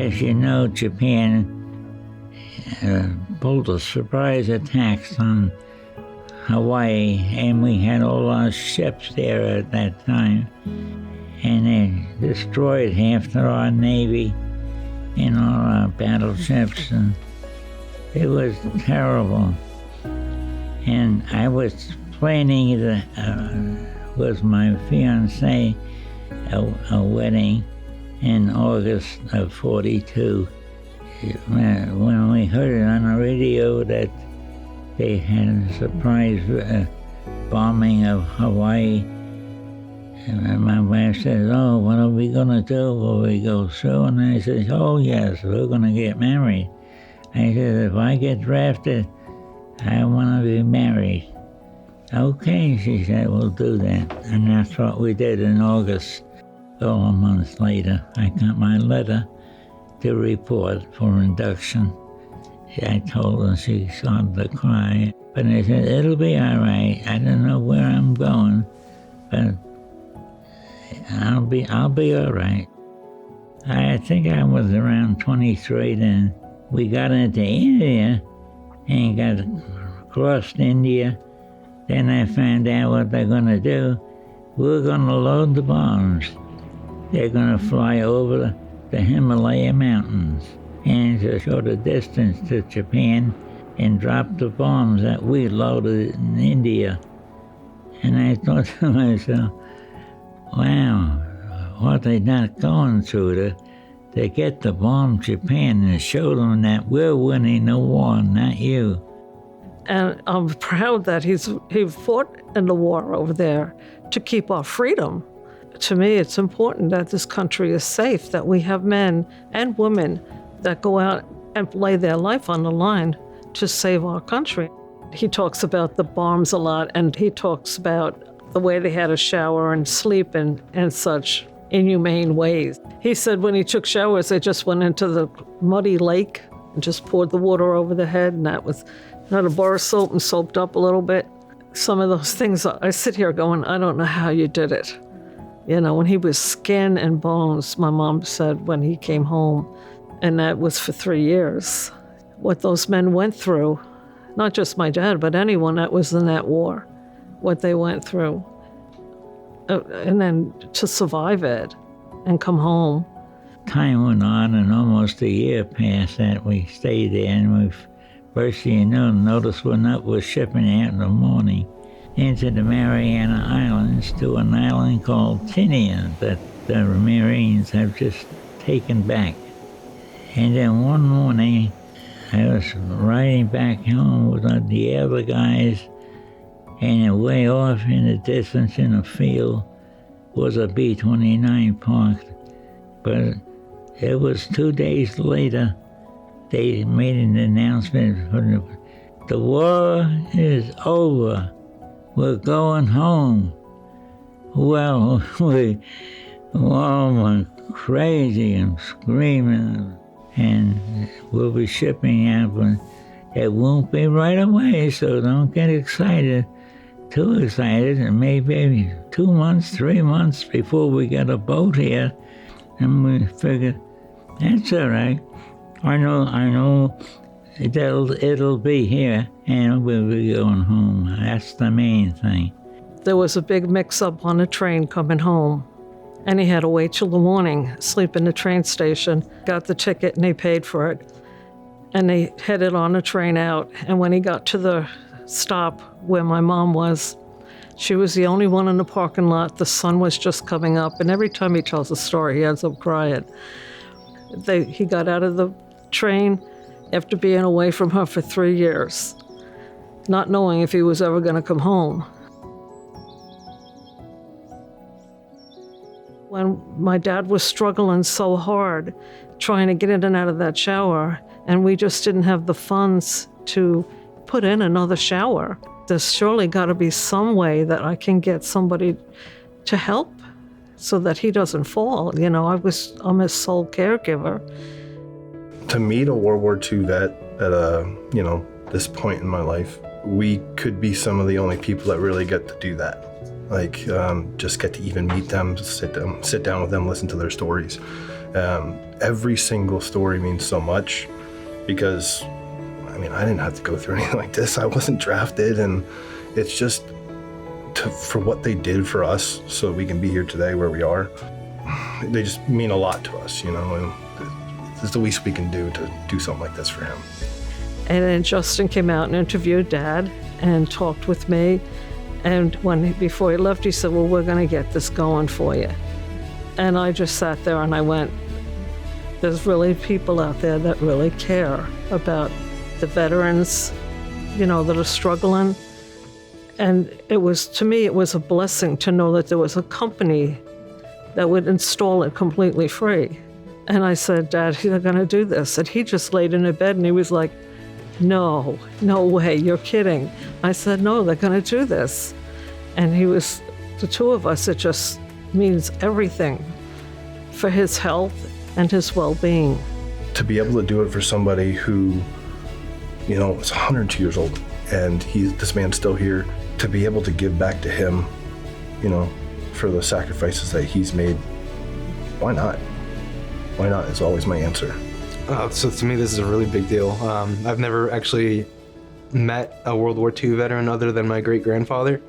As you know, Japan pulled a surprise attacks on Hawaii, and we had all our ships there at that time, and they destroyed half of our Navy and all our battleships, and it was terrible. And I was planning with my fiancée a wedding in August of '42. When we heard it on the radio that they had a surprise bombing of Hawaii, and my wife says, "Oh, what are we going to do? Will we go through?" And I said, "Oh, yes, we're going to get married." I said, "If I get drafted, I want to be married." "Okay," she said, "we'll do that." And that's what we did in August. All a month later, I got my letter to report for induction. I told her, she started to cry. But I said, "It'll be all right. I don't know where I'm going, but I'll be all right." I think I was around 23 then. We got into India and got crossed India. Then I found out what they're going to do. We're going to load the bombs. They're going to fly over the Himalaya mountains and to show the distance to Japan and drop the bombs that we loaded in India. And I thought to myself, wow, what they not going through to get the bomb Japan and show them that we're winning the war, not you. And I'm proud that he fought in the war over there to keep our freedom. To me, it's important that this country is safe, that we have men and women that go out and lay their life on the line to save our country. He talks about the bombs a lot, and he talks about the way they had to shower and sleep and such inhumane ways. He said when he took showers, they just went into the muddy lake and just poured the water over the head, and that was not a bar of soap and soaped up a little bit. Some of those things, I sit here going, I don't know how you did it. You know, when he was skin and bones, my mom said when he came home, and that was for 3 years. What those men went through, not just my dad, but anyone that was in that war, what they went through. And then to survive it and come home. Time went on, and almost a year passed that we stayed there, and first thing you know, notice we're shipping out in the morning into the Mariana Islands to an island called Tinian that the Marines have just taken back. And then one morning, I was riding back home with the other guys, and way off in the distance in a field was a B-29 parked. But it was 2 days later, they made an announcement for the war is over. We're going home. Well, we all went crazy and screaming, and we'll be shipping out, but it won't be right away, so don't get excited, too excited, and maybe 2 months, 3 months before we get a boat here. And we figured, that's all right. I know it'll be here, and we'll be going home. That's the main thing. There was a big mix-up on the train coming home, and he had to wait till the morning, sleep in the train station, got the ticket, and he paid for it. And they headed on the train out, and when he got to the stop where my mom was, she was the only one in the parking lot. The sun was just coming up, and every time he tells a story, he ends up crying. He got out of the train after being away from her for 3 years, not knowing if he was ever going to come home. When my dad was struggling so hard, trying to get in and out of that shower, and we just didn't have the funds to put in another shower, there's surely got to be some way that I can get somebody to help so that he doesn't fall. You know, I'm his sole caregiver. To meet a World War II vet at this point in my life, we could be some of the only people that really get to do that. Like, just get to even meet them, sit down with them, listen to their stories. Every single story means so much because, I mean, I didn't have to go through anything like this. I wasn't drafted, and it's just for what they did for us so we can be here today where we are. They just mean a lot to us, you know, and it's the least we can do to do something like this for him. And then Justin came out and interviewed Dad and talked with me. And before he left, he said, well, we're going to get this going for you. And I just sat there and I went, there's really people out there that really care about the veterans, you know, that are struggling. And to me, it was a blessing to know that there was a company that would install it completely free. And I said, Dad, they're going to do this. And he just laid in a bed and he was like, no way, you're kidding. I said, no, they're going to do this. And the two of us, it just means everything for his health and his well-being. To be able to do it for somebody who, you know, is 102 years old and this man's still here, to be able to give back to him, you know, for the sacrifices that he's made, why not? Why not is always my answer. So to me, this is a really big deal. I've never actually met a World War II veteran other than my great-grandfather.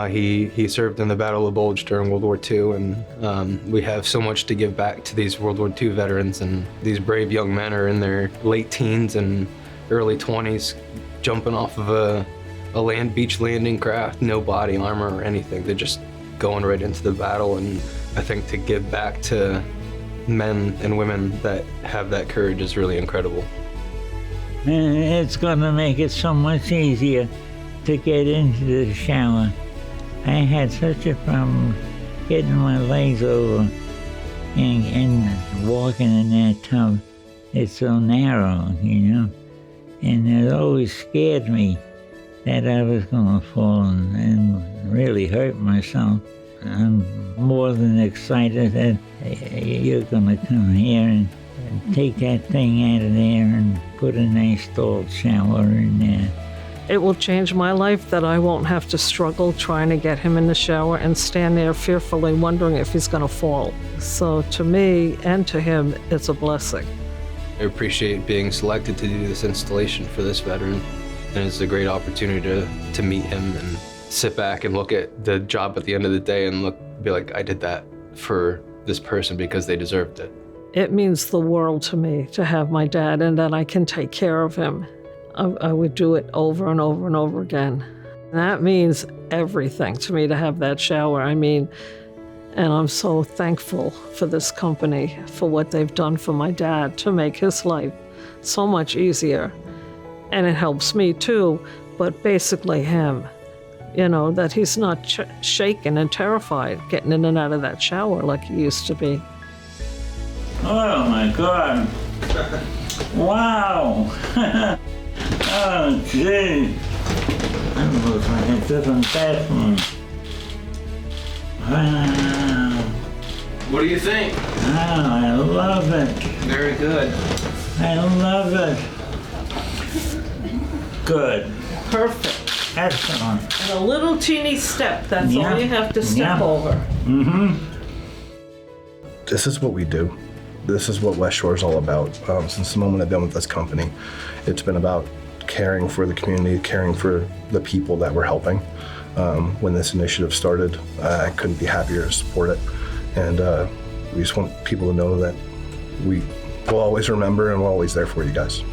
He served in the Battle of Bulge during World War II, and we have so much to give back to these World War II veterans, and these brave young men are in their late teens and early 20s, jumping off of a beach landing craft, no body armor or anything. They're just going right into the battle, and I think to give back to men and women that have that courage is really incredible. And it's gonna make it so much easier to get into the shower. I had such a problem getting my legs over and walking in that tub. It's so narrow, you know, and it always scared me that I was gonna fall and really hurt myself. I'm more than excited that you're gonna come here and take that thing out of there and put a nice stalled shower in there. It will change my life that I won't have to struggle trying to get him in the shower and stand there fearfully wondering if he's gonna fall. So to me and to him, it's a blessing. I appreciate being selected to do this installation for this veteran, and it's a great opportunity to meet him and sit back and look at the job at the end of the day and be like, I did that for this person because they deserved it. It means the world to me to have my dad and that I can take care of him. I would do it over and over and over again. And that means everything to me to have that shower. I mean, and I'm so thankful for this company, for what they've done for my dad to make his life so much easier. And it helps me too, but basically him. You know, that he's not shaken and terrified getting in and out of that shower like he used to be. Oh my God. Wow. Oh, gee. That looks like a different bathroom. Wow. What do you think? Oh, I love it. Very good. I love it. Good. Perfect. Excellent. And a little teeny step, that's Yeah. all you have to step Yeah. over. Mm-hmm. This is what we do. This is what West Shore is all about. Since the moment I've been with this company, it's been about caring for the community, caring for the people that we're helping. When this initiative started, I couldn't be happier to support it. And we just want people to know that we will always remember and we're always there for you guys.